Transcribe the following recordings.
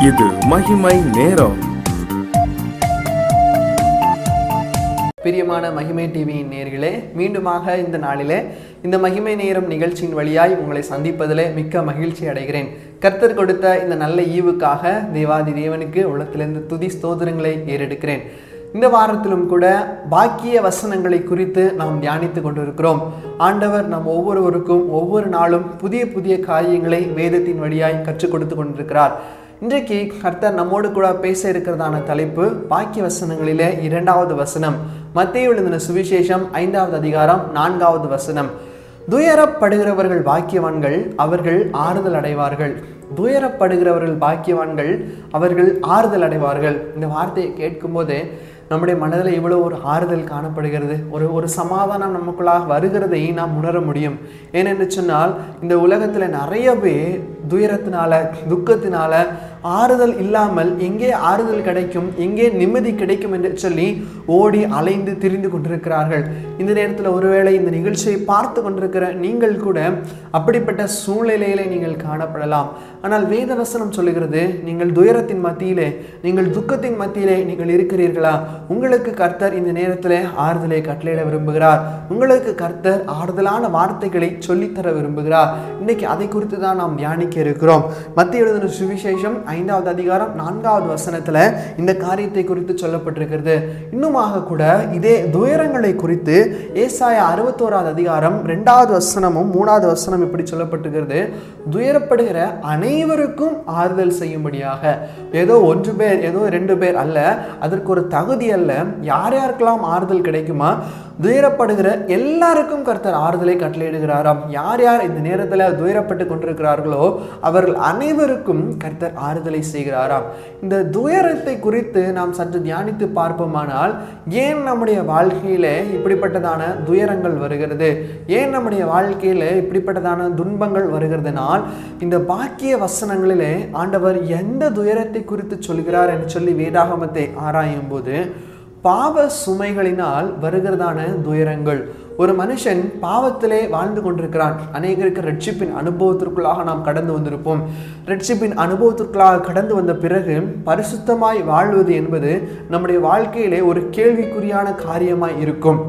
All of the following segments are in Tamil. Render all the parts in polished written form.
இது மகிமை நேரம். பிரியமான மகிமை டிவியின் நேயர்களே, மீண்டுமாக இந்த நாளிலே இந்த மகிமை நேரம் நிகழ்ச்சியின் வழியாய் உங்களை சந்திப்பதிலே மிக்க மகிழ்ச்சி அடைகிறேன். கர்த்தர் கொடுத்த இந்த நல்ல ஈவுக்காக தேவாதி தேவனுக்கு உள்ளத்திலிருந்து துதி ஸ்தோத்திரங்களை ஏறெடுக்கிறேன். இந்த வாரத்திலும் கூட பாக்கிய வசனங்களை குறித்து நாம் தியானித்து கொண்டிருக்கிறோம். ஆண்டவர் நம் ஒவ்வொருவருக்கும் ஒவ்வொரு நாளும் புதிய புதிய காரியங்களை வேதத்தின் வழியாய் கற்றுக் கொடுத்து கொண்டிருக்கிறார். இன்றைக்கு கர்த்தர் நம்மோடு கூட பேச இருக்கிறதான தலைப்பு பாக்கிய வசனங்களிலே 2வது வசனம். மத்தேயு எழுதின சுவிசேஷம் 5வது அதிகாரம் 4வது வசனம். துயரப்படுகிறவர்கள் பாக்கியவான்கள், அவர்கள் ஆறுதல் அடைவார்கள். துயரப்படுகிறவர்கள் பாக்கியவான்கள், அவர்கள் ஆறுதல் அடைவார்கள். இந்த வார்த்தையை கேட்கும் போதே நம்முடைய மனதில் இவ்வளோ ஒரு ஆறுதல் காணப்படுகிறது, ஒரு சமாதானம் நமக்குள்ளாக வருகிறதை நாம் உணர முடியும். ஏனென்று சொன்னால், இந்த உலகத்தில் நிறைய பேர் துயரத்தினால துக்கத்தினால ஆறுதல் இல்லாமல் எங்கே ஆறுதல் கிடைக்கும், எங்கே நிம்மதி கிடைக்கும் என்று சொல்லி ஓடி அலைந்து திரிந்து கொண்டிருக்கிறார்கள். இந்த நேரத்தில் ஒருவேளை இந்த நிகழ்ச்சியை பார்த்து கொண்டிருக்கிற நீங்கள் கூட அப்படிப்பட்ட சூழ்நிலையிலே நீங்கள் காணப்படலாம். ஆனால் வேத வசனம் சொல்லுகிறது, நீங்கள் துயரத்தின் மத்தியிலே, நீங்கள் துக்கத்தின் மத்தியிலே நீங்கள் இருக்கிறீர்களா? உங்களுக்கு கர்த்தர் இந்த நேரத்தில் ஆறுதலை கட்டளையிட விரும்புகிறார். உங்களுக்கு கர்த்தர் ஆறுதலான வார்த்தைகளை சொல்லித்தர விரும்புகிறார். இன்னைக்கு அதை குறித்து தான் நாம் தியானிக்க இருக்கிறோம். மத்தேயு எழுதின சுவிசேஷம் 5வது அதிகாரம் 4வது வசனத்துல இந்த காரியத்தை குறித்து சொல்லப்பட்டிருக்கிறது. இன்னுமாக கூட இதே துயரங்களை குறித்து ஏசாயா 61வது அதிகாரம் 2வது வசனமும் 3வது வசனம் இப்படி சொல்லப்பட்டிருக்கிறது. துயரப்படுகிற அனைவருக்கும் ஆறுதல் செய்யும்படியாக. ஏதோ 1 பேர், ஏதோ 2 பேர் அல்ல, அதற்கு ஒரு தகுதி அல்ல. யார் யாருக்கெல்லாம் ஆறுதல் கிடைக்குமா? துயரப்படுகிற எல்லாருக்கும் கர்த்தர் ஆறுதலை கட்டளையிடுகிறாராம். யார் யார் இந்த நேரத்தில் துயரப்பட்டு கொண்டிருக்கிறார்களோ அவர்கள் அனைவருக்கும் கர்த்தர் ஆறுதலை செய்கிறாராம். இந்த துயரத்தை குறித்து நாம் சற்று தியானித்து பார்ப்போமானால், ஏன் நம்முடைய வாழ்க்கையில இப்படிப்பட்டதான துயரங்கள் வருகிறது, ஏன் நம்முடைய வாழ்க்கையில இப்படிப்பட்டதான துன்பங்கள் வருகிறதுனால், இந்த பாக்கிய வசனங்களிலே ஆண்டவர் எந்த துயரத்தை குறித்து சொல்கிறார் என்று சொல்லி வேதாகமத்தை ஆராயும் போது, பாவ சுமைகளினால் வருகிறதான துயரங்கள். ஒரு மனுஷன் பாவத்திலே வாழ்ந்து கொண்டிருக்கிறான். அநேகருக்கு ரட்சிப்பின் அனுபவத்திற்குள்ளாக நாம் கடந்து வந்திருப்போம். ரட்சிப்பின் அனுபவத்திற்குள்ளாக கடந்து வந்த பிறகு பரிசுத்தமாய் வாழ்வது என்பது நம்முடைய வாழ்க்கையிலே ஒரு கேள்விக்குறியான காரியமாய் இருக்கும்.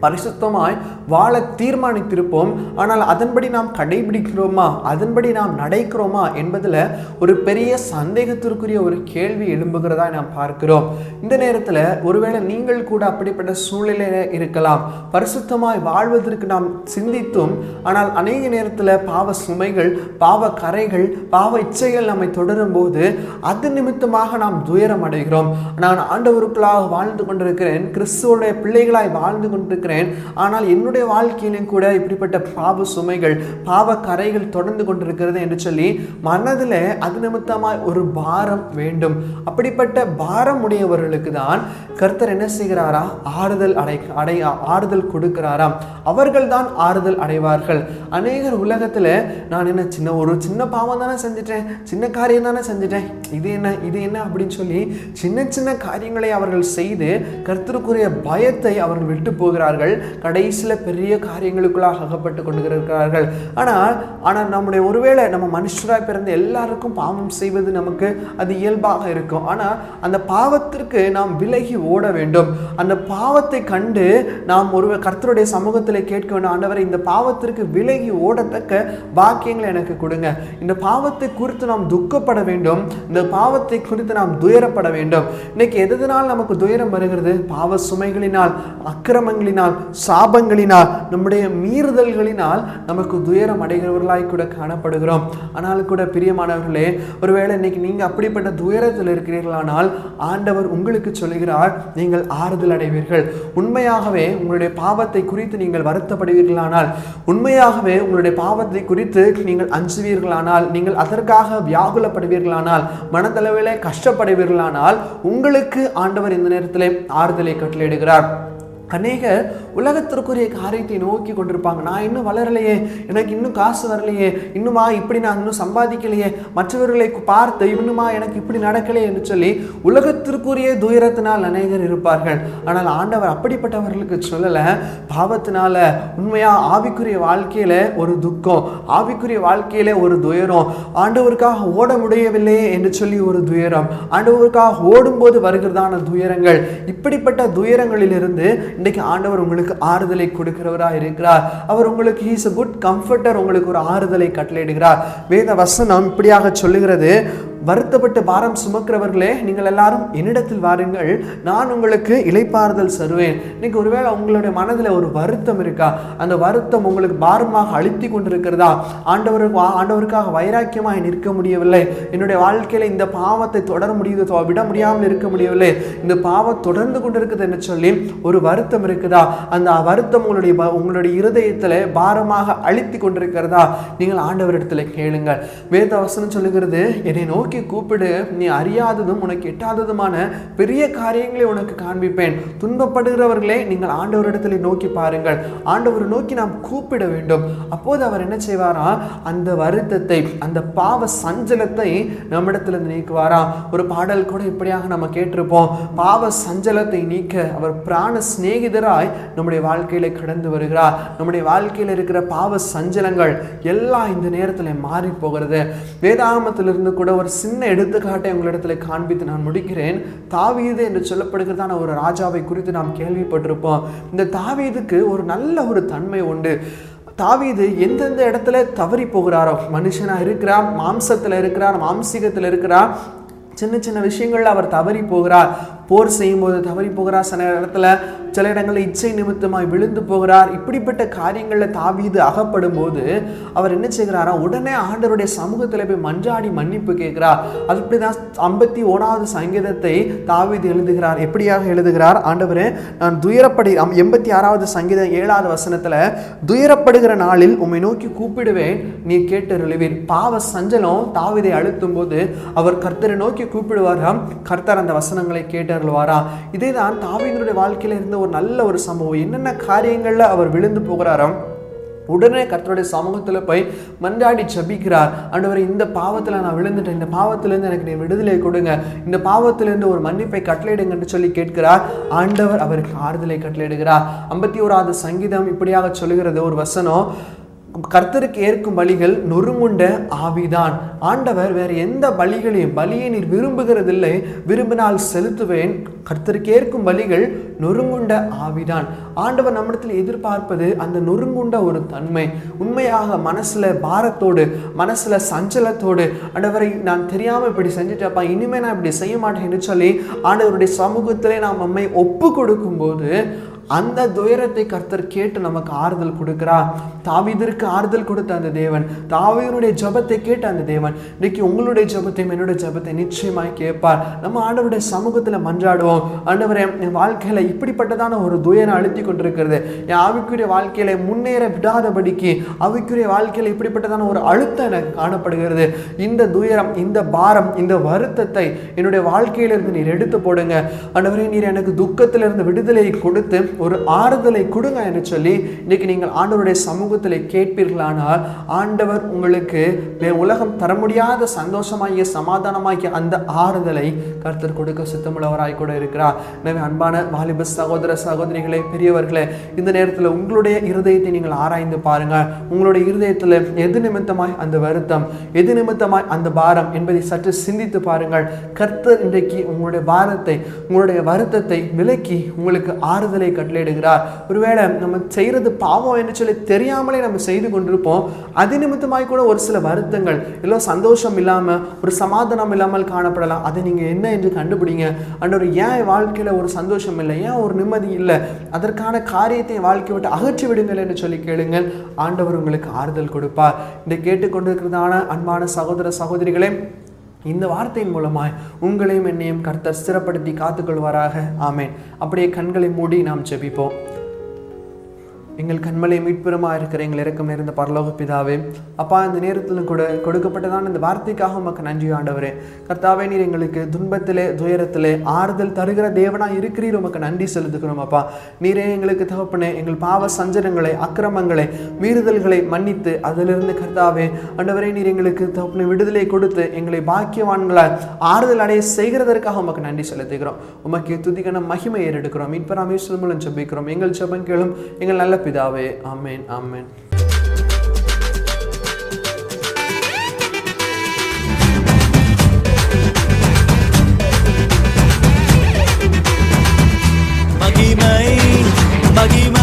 பரிசுத்தமாய் வாழ தீர்மானித்திருப்போம். ஆனால் அதன்படி நாம் கடைபிடிக்கிறோமா, அதன்படி நாம் நடக்கிறோமா என்பதில் ஒரு பெரிய சந்தேகத்திற்குரிய ஒரு கேள்வி எழும்புகிறதா நாம் பார்க்கிறோம். இந்த நேரத்தில் ஒருவேளை நீங்கள் கூட அப்படிப்பட்ட சூழ்நிலையில் இருக்கலாம். பரிசுத்தமாய் வாழ்வதற்கு நாம் சிந்தித்தும், ஆனால் அநேக நேரத்தில் பாவ சுமைகள், பாவ கரைகள், பாவ இச்சைகள் நம்மை தொடரும் போது அது நிமித்தமாக நாம் துயரம் அடைகிறோம். நான் ஆண்டவருக்குள்ளாக வாழ்ந்து கொண்டிருக்கிறேன், கிறிஸ்துவோடைய பிள்ளைகளாய் வாழ்ந்து கொண்டிருக்கிறேன், ஆனால் என்னுடைய வாழ்க்கையிலும் கூட இப்படிப்பட்ட பாவ சுமைகள், பாவ கரைகள் தொடர்ந்து கொண்டிருக்கிறது என்று சொல்லி மனதில் அது நிமித்தமாய் ஒரு பாரம் வேண்டும். அப்படிப்பட்ட பாரம் உடையவர்களுக்கு தான் கர்த்தர் என்ன செய்கிறாரா? ஆறுதல் கொடுக்கிறாராம். அவர்கள் தான் ஆறுதல் அடைவார்கள். அநேகர் உலகத்தில் நான் என்ன ஒரு சின்ன பாவம் தானே செஞ்சிட்டேன், சின்ன காரியம் தானே செஞ்சிட்டேன், இது என்ன அப்படின்னு சொல்லி சின்ன சின்ன காரியங்களை அவர்கள் செய்து கர்த்தருக்குரிய பயத்தை அவர்கள் விட்டு போகிறார்கள். கடைசியில் பெரிய காரியங்களுக்குள்ளாக அகப்பட்டு கொண்டிருக்கிறார்கள். ஆனால் நம்முடைய ஒருவேளை நம்ம மனுஷராய் பிறந்த எல்லாருக்கும் பாவம் செய்வது நமக்கு அது இயல்பாக இருக்கும். ஆனால் அந்த பாவத்திற்கு நாம் விலகி ஓட வேண்டும். அந்த பாவத்தை கண்டு நாம் ஒரு கர்த்தருடைய சமூகத்தில் கேட்க வேண்டும், ஆண்டவரை இந்த பாவத்திற்கு விலகி ஓடத்தக்க பாக்கியங்களை எனக்கு கொடுங்க. இந்த பாவத்தை குறித்து நாம் துக்கப்பட வேண்டும், இந்த பாவத்தை குறித்து நாம் துயரப்பட வேண்டும். இன்னைக்கு எதனால் நமக்கு துயரம் வருகிறது? பாவ சுமைகளினால், அக்கிரமங்களினால், சாபங்களினால், நம்முடைய மீறுதல்களினால் நமக்கு துயரம் அடைகிறவர்களாய் கூட காணப்படுகிறோம். ஆனால் கூட பிரியமானவர்களே, ஒருவேளை இன்னைக்கு நீங்க அப்படிப்பட்ட துயரத்தில் இருக்கிறீர்களானால் ஆண்டவர் உங்களுக்கு சொல்லுகிறார், நீங்கள் ஆறுதல் அடைவீர்கள். உண்மையாகவே உங்களுடைய பாவத்தை குறித்து நீங்கள் வருத்தப்படுவீர்களானால், உண்மையாகவே உங்களுடைய பாவத்தை குறித்து நீங்கள் அஞ்சுவீர்களானால், நீங்கள் அதற்காக வியாகுலப்படுவீர்களானால், மனதளவிலே கஷ்டப்படுவீர்களானால், உங்களுக்கு ஆண்டவர் இந்த நேரத்திலே ஆறுதலை கட்டளையிடுகிறார். அநேகர் உலகத்திற்குரிய காரியத்தை நோக்கி கொண்டிருப்பாங்க. நான் இன்னும் வளரலையே, எனக்கு இன்னும் காசு வரலையே, இன்னுமா இப்படி நான் இன்னும் சம்பாதிக்கலையே, மற்றவர்களை பார்த்து இன்னுமா எனக்கு இப்படி நடக்கலையே என்று சொல்லி உலகத்திற்குரிய துயரத்தினால் அநேகர் இருப்பார்கள். ஆனால் ஆண்டவர் அப்படிப்பட்டவர்களுக்கு சொல்லலை. பாவத்தினால உண்மையா ஆவிக்குரிய வாழ்க்கையில ஒரு துக்கம், ஆவிக்குரிய வாழ்க்கையில ஒரு துயரம், ஆண்டவருக்காக ஓட முடியவில்லையே என்று சொல்லி ஒரு துயரம், ஆண்டவருக்காக ஓடும்போது வருகிறதான துயரங்கள், இப்படிப்பட்ட துயரங்களிலிருந்து இன்னைக்கு ஆண்டவர் உங்களுக்கு ஆறுதலை கொடுக்கிறவராக இருக்கிறார். அவர் உங்களுக்கு ஹீஸ் a குட் கம்ஃபர்டர், உங்களுக்கு ஒரு ஆறுதலை கட்டளையிடுகிறார். வேத வசனம் இப்படியாக சொல்லுகிறது, வருத்தப்பட்டு பாரம் சுமக்கிறவர்களே நீங்கள் எல்லாரும் என்னிடத்தில் வாருங்கள், நான் உங்களுக்கு இளைப்பாறுதல் தருவேன். இன்னைக்கு ஒருவேளை உங்களுடைய மனதில் ஒரு வருத்தம் இருக்கா? அந்த வருத்தம் உங்களுக்கு பாரமாக அழுத்தி கொண்டிருக்கிறதா? ஆண்டவருக்காக வைராக்கியமாக நிற்க முடியவில்லை, என்னுடைய வாழ்க்கையில இந்த பாவத்தை தொடர முடியுது, விட முடியாமல் இருக்க முடியவில்லை, இந்த பாவம் தொடர்ந்து கொண்டிருக்குது என்று சொல்லி ஒரு வருத்தம் இருக்குதா? அந்த வருத்தம் உங்களுடைய இருதயத்தில் பாரமாக அழுத்தி கொண்டிருக்கிறதா? நீங்கள் ஆண்டவரிடத்தில் கேளுங்கள். வேத வசனம் சொல்லுகிறது, என்னை நோக்கி கூப்பிடு, நீ அறியாததும் உனக்கு எட்டாததுமான பெரிய காரியங்களை உனக்கு காண்பிப்பேன். துன்பப்படுகிறவர்களே நீங்கள் ஆண்டவரிடத்தில் நோக்கி பாருங்கள். ஆண்டவரை நோக்கி நாம் கூப்பிட வேண்டும். அப்போது அவர் என்ன செய்வாரா? அந்த வருத்தத்தை, அந்த பாவ சஞ்சலத்தை நம்மிடத்துல நீக்குவாரா? ஒரு பாடல் கூட இப்படியாக நம்ம கேட்டிருப்போம், பாவ சஞ்சலத்தை நீக்க அவர் பிராண சிநேகிதராய் நம்முடைய வாழ்க்கையில கடந்து வருகிறார். நம்முடைய வாழ்க்கையில் இருக்கிற பாவ சஞ்சலங்கள் எல்லாம் இந்த நேரத்தில் மாறி போகிறது. வேதாகமத்திலிருந்து கூட ஒரு சின்ன எடுத்துக்காட்டை உங்களிடத்துல காண்பித்து நான் முடிக்கிறேன். தாவீது என்று சொல்லப்படுகிறதான ஒரு ராஜாவை குறித்து நாம் கேள்விப்பட்டிருப்போம். இந்த தாவீதுக்கு ஒரு நல்ல ஒரு தன்மை உண்டு. தாவீது எந்தெந்த இடத்துல தவறி போகிறாரோ, மனுஷனா இருக்கிறார், மாம்சத்துல இருக்கிறார், மாம்சீகத்துல இருக்கிறார், சின்ன சின்ன விஷயங்கள்ல அவர் தவறி போகிறார். போர் செய்யும் போது தவறி போகிறார், சில இடங்களில் இச்சை நிமித்தமாய் விழுந்து போகிறார். இப்படிப்பட்ட காரியங்களில் தாவீது அகப்படும் போது அவர் என்ன செய்கிறாரா? உடனே ஆண்டவருடைய சமூகத்தில் போய் மன்றாடி மன்னிப்பு கேட்கிறார். அப்படிதான் 51வது சங்கீதத்தை தாவீது எழுதுகிறார். எப்படியாக எழுதுகிறார்? ஆண்டவரே, நான் 86வது சங்கீதம் 7வது வசனத்துல, துயரப்படுகிற நாளில் உம்மை நோக்கி கூப்பிடுவேன், நீ கேட்டருளுவீர். பாவ சஞ்சலம் தாவீதை அழுத்தும் போது அவர் கர்த்தரை நோக்கி கூப்பிடுவாராம், கர்த்தர் அந்த வசனங்களை கேட்டருள்வாரா. இதே தான் தாவீதுடைய வாழ்க்கையில இருந்த ஒரு நல்ல ஒரு சம்பவம். என்னென்ன காரியங்கள்ல அவர் விழுந்து போகிறாராம், உடனே கர்த்தருடைய சமூகத்தில் போய் மன்றாடி ஜெபிக்கிறார். ஆண்டவரே, இந்த பாவத்தில் நான் விழுந்துட்டேன், இந்த பாவத்திலிருந்து எனக்கு நீ விடுதலை கொடுங்க, இந்த பாவத்திலிருந்து ஒரு மன்னிப்பை கட்டளையிடுங்கன்னு சொல்லி கேட்கிறார். ஆண்டவர் அவருக்கு ஆறுதலை கட்டளையிடுகிறார். 51வது சங்கீதம் இப்படியாக சொல்லுகிறது ஒரு வசனம், கர்த்தருக்கு ஏற்கும் பலிகள் நொறுங்குண்ட ஆவிதான். ஆண்டவர் வேற எந்த பலிகளையும், பலியை நீர் விரும்புகிறதில்லை, விரும்பினால் செலுத்துவேன். கர்த்தருக்கு ஏற்கும் பலிகள் நொறுங்குண்ட ஆவிதான். ஆண்டவர் நம்மிடத்தில் எதிர்பார்ப்பது அந்த நொறுங்குண்ட ஒரு தன்மை. உண்மையாக மனசுல பாரத்தோடு, மனசுல சஞ்சலத்தோடு, ஆண்டவரை நான் தெரியாம இப்படி செஞ்சுட்டப்பா, இனிமே நான் இப்படி செய்ய மாட்டேன் என்று சொல்லி ஆண்டவருடைய சமூகத்திலே நாம் நம்மை ஒப்பு கொடுக்கும் போது அந்த துயரத்தை கர்த்தர் கேட்டு நமக்கு ஆறுதல் கொடுக்கிறார். தாவீதிற்கு ஆறுதல் கொடுத்த அந்த தேவன், தாவீதுடைய ஜெபத்தை கேட்ட அந்த தேவன் இன்னைக்கு உங்களுடைய ஜெபத்தையும் என்னுடைய ஜெபத்தை நிச்சயமாய் கேட்பார். நம்ம ஆண்டவருடைய சமூகத்துல மன்றாடுவோம். ஆண்டவரே, என் வாழ்க்கையில இப்படிப்பட்டதான ஒரு துயரம் அழுத்தி கொண்டிருக்கிறது, என் ஆவிக்குரிய வாழ்க்கையில முன்னேற விடாதபடிக்கு ஆவிக்குரிய வாழ்க்கையில இப்படிப்பட்டதான ஒரு அழுத்தம் எனக்கு காணப்படுகிறது. இந்த துயரம், இந்த பாரம், இந்த வருத்தத்தை என்னுடைய வாழ்க்கையிலிருந்து நீர் எடுத்து போடுங்க. ஆண்டவரே, நீர் எனக்கு துக்கத்திலிருந்து விடுதலை கொடுத்து ஒரு ஆறுதலை கொடுங்க என்று சொல்லி இன்னைக்கு நீங்கள் ஆண்டவருடைய சமூகத்தில் கேட்பீர்களானால் ஆண்டவர் உங்களுக்கு உலகம் தர முடியாத சந்தோஷமாகிய சமாதானமாகிய அந்த ஆறுதலை கர்த்தர் கொடுக்க சித்தமுள்ளவராய் கூட இருக்கிறார். எனவே அன்பான வாலிப சகோதர சகோதரிகளே, பெரியவர்களே, இந்த நேரத்தில் உங்களுடைய இருதயத்தை நீங்கள் ஆராய்ந்து பாருங்க. உங்களுடைய இருதயத்தில் எது நிமித்தமாய் அந்த வருத்தம், எது நிமித்தமாய் அந்த பாரம் என்பதை சற்று சிந்தித்து பாருங்கள். கர்த்தர் இன்றைக்கு உங்களுடைய பாரத்தை, உங்களுடைய வருத்தத்தை விலக்கி உங்களுக்கு ஆறுதலை கட்டளையிடுகிறார். ஒருவேளை நம்ம செய்யறது பாவம் என்று சொல்லி தெரியாமலே நம்ம செய்து கொண்டிருப்போம். அது நிமித்தமாய் கூட ஒரு சில வருத்தங்கள், இல்லை சந்தோஷம் இல்லாம, ஒரு சமாதானம் இல்லாமல் காணப்படலாம். அதை நீங்க என்ன என்று கண்டுபிடிங்க. ஆண்டவர், ஏன் வாழ்க்கையில ஒரு சந்தோஷம் இல்லை, ஏன் ஒரு நிம்மதி இல்லை, அதற்கான காரியத்தை வாழ்க்கை விட்டு அகற்றி விடுங்கள் என்று சொல்லி கேளுங்கள். ஆண்டவர் உங்களுக்கு ஆறுதல் கொடுப்பார். இதை கேட்டுக்கொண்டிருக்கிறதான அன்பான சகோதர சகோதரிகளே, இந்த வார்த்தையின் மூலமாய் உங்களையும் என்னையும் கர்த்தர் ஸ்திரப்படுத்தி காத்துக்கொள்வாராக. ஆமேன். அப்படியே கண்களை மூடி நாம் ஜெபிப்போம். எங்கள் கண்மலை மீட்புறமாக இருக்கிற எங்கள் இறக்கம் நிறைந்த பரலோக பிதாவே, அப்பா, இந்த நேரத்திலும் கூட கொடுக்கப்பட்டதான இந்த வார்த்தைக்காக உமக்கு நன்றி ஆண்டவரே. கர்த்தாவே, நீர் எங்களுக்கு துன்பத்திலே துயரத்திலே ஆறுதல் தருகிற தேவனாக இருக்கிறீர், உமக்கு நன்றி செலுத்துகிறோம். அப்பா, நீரே எங்களுக்கு தகப்பனே எங்கள் பாவ சஞ்சலங்களை, அக்கிரமங்களை, மீறுதல்களை மன்னித்து அதிலிருந்து கர்த்தாவே ஆண்டவரே நீர் எங்களுக்கு தகப்பனே விடுதலை கொடுத்து எங்களை பாக்கியவான்களால் ஆறுதல் அடைய செய்கிறதற்காக உமக்கு நன்றி செலுத்துகிறோம். உமக்கு துதிகன மகிமை ஏறெடுக்கிறோம். மீட்பராமேஸ்வரர் மூலம் ஜெபிக்கிறோம் எங்கள் ஜெபம் கேளும் எங்கள் நல்ல பிதாவே. ஆமென், ஆமென். மகிமை மகிமை